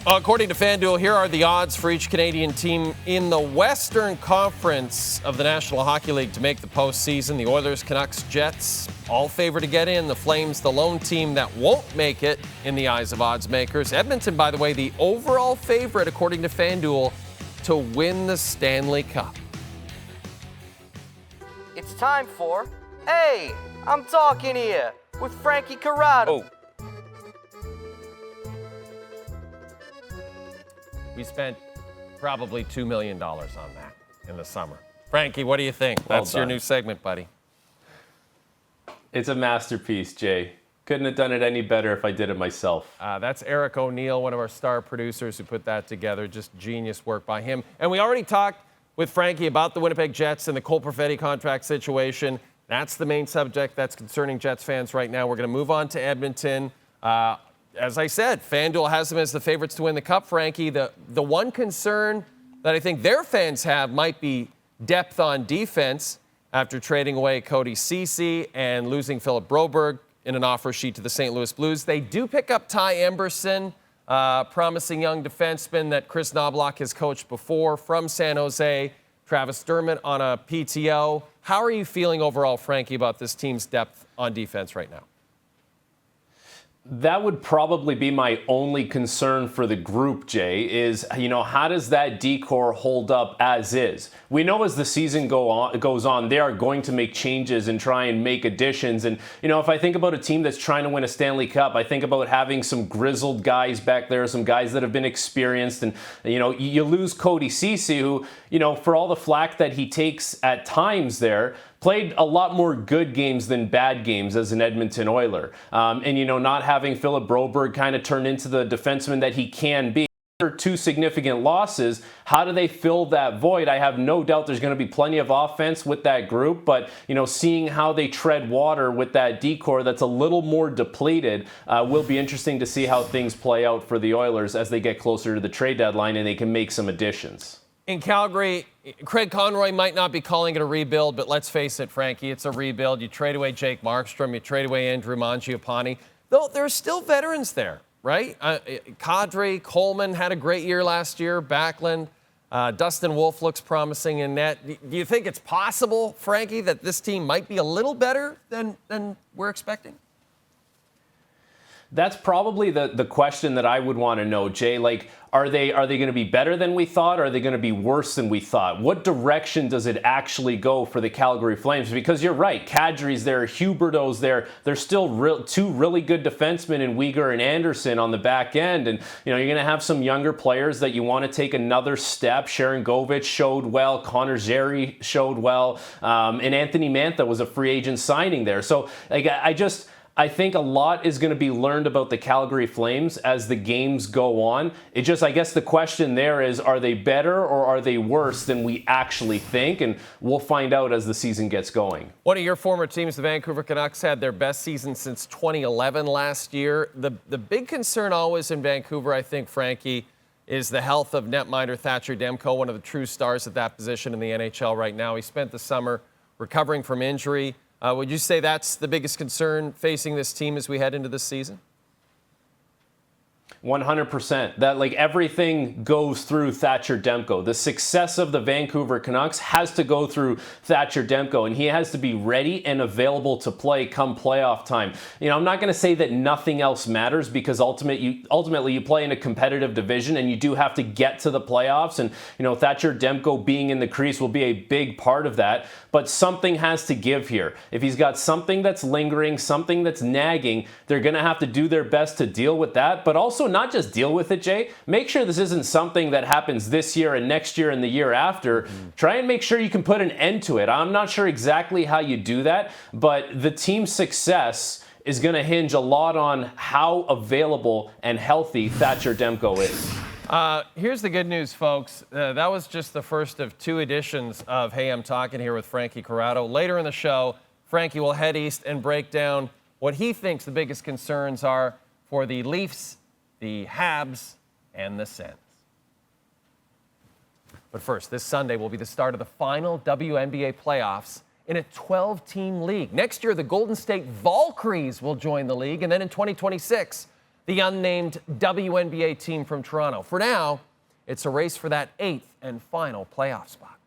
According to FanDuel, here are the odds for each Canadian team in the Western Conference of the National Hockey League to make the postseason. The Oilers, Canucks, Jets, all favored to get in. The Flames, the lone team that won't make it in the eyes of odds makers. Edmonton, by the way, the overall favorite, according to FanDuel, to win the Stanley Cup. It's time for Hey, I'm Talking Here with Frankie Corrado. We spent probably $2 million on that in the summer. Frankie, what do you think? That's your new segment, buddy. It's a masterpiece, Jay. Couldn't have done it any better if I did it myself. That's Eric O'Neill, one of our star producers who put that together. Just genius work by him. And we already talked with Frankie about the Winnipeg Jets and the Cole Perfetti contract situation. That's the main subject that's concerning Jets fans right now. We're going to move on to Edmonton. As I said, FanDuel has them as the favorites to win the Cup, Frankie. The one concern that I think their fans have might be depth on defense after trading away Cody, Ceci and losing Philip Broberg in an offer sheet to the St. Louis Blues. They do pick up Ty Emberson, promising young defenseman that Chris Knobloch has coached before from San Jose. Travis Dermott on a PTO. How are you feeling overall, Frankie, about this team's depth on defense right now? That would probably be my only concern for the group, Jay, is, how does that decor hold up as is? We know as the season goes on, they are going to make changes and try and make additions. And, if I think about a team that's trying to win a Stanley Cup, I think about having some grizzled guys back there, some guys that have been experienced. And, you lose Cody, Ceci, who, for all the flack that he takes at times there, played a lot more good games than bad games as an Edmonton Oiler. And, not having Philip Broberg kind of turn into the defenseman that he can be. After two significant losses, how do they fill that void? I have no doubt there's going to be plenty of offense with that group, but, seeing how they tread water with that decor that's a little more depleted will be interesting to see how things play out for the Oilers as they get closer to the trade deadline and they can make some additions. In Calgary, Craig Conroy might not be calling it a rebuild, but let's face it, Frankie, it's a rebuild. You trade away Jake Markstrom, you trade away Andrew Mangiapane. Though there are still veterans there, right? Kadri, Coleman had a great year last year. Backlund, Dustin Wolf looks promising in net. Do you think it's possible, Frankie, that this team might be a little better than we're expecting? That's probably the question that I would want to know, Jay. Like, are they going to be better than we thought? Or are they going to be worse than we thought? What direction does it actually go for the Calgary Flames? Because you're right, Kadri's there, Huberdeau's there. There's still two really good defensemen in Weegar and Anderson on the back end. And, you're going to have some younger players that you want to take another step. Sharon Govich showed well. Connor Zary showed well. And Anthony Mantha was a free agent signing there. So, I think a lot is going to be learned about the Calgary Flames as the games go on. I guess the question there is, are they better or are they worse than we actually think? And we'll find out as the season gets going. One of your former teams, the Vancouver Canucks, had their best season since 2011 last year. The big concern always in Vancouver, I think, Frankie, is the health of netminder Thatcher Demko, one of the true stars at that position in the NHL right now. He spent the summer recovering from injury. Would you say that's the biggest concern facing this team as we head into this season? 100%. That everything goes through Thatcher Demko. The success of the Vancouver Canucks has to go through Thatcher Demko, and he has to be ready and available to play come playoff time. I'm not going to say that nothing else matters because ultimately you play in a competitive division and you do have to get to the playoffs. And Thatcher Demko being in the crease will be a big part of that. But something has to give here. If he's got something that's lingering, something that's nagging, they're going to have to do their best to deal with that. But also not just deal with it, Jay. Make sure this isn't something that happens this year and next year and the year after. Try and make sure you can put an end to it. I'm not sure exactly how you do that, but the team's success is going to hinge a lot on how available and healthy Thatcher Demko is. Here's the good news, folks. That was just the first of two editions of Hey, I'm Talking Here with Frankie Corrado. Later in the show, Frankie will head east and break down what he thinks the biggest concerns are for the Leafs, the Habs, and the Sens. But first, this Sunday will be the start of the final WNBA playoffs in a 12-team league. Next year, the Golden State Valkyries will join the league, and then in 2026, the unnamed WNBA team from Toronto. For now, it's a race for that 8th and final playoff spot.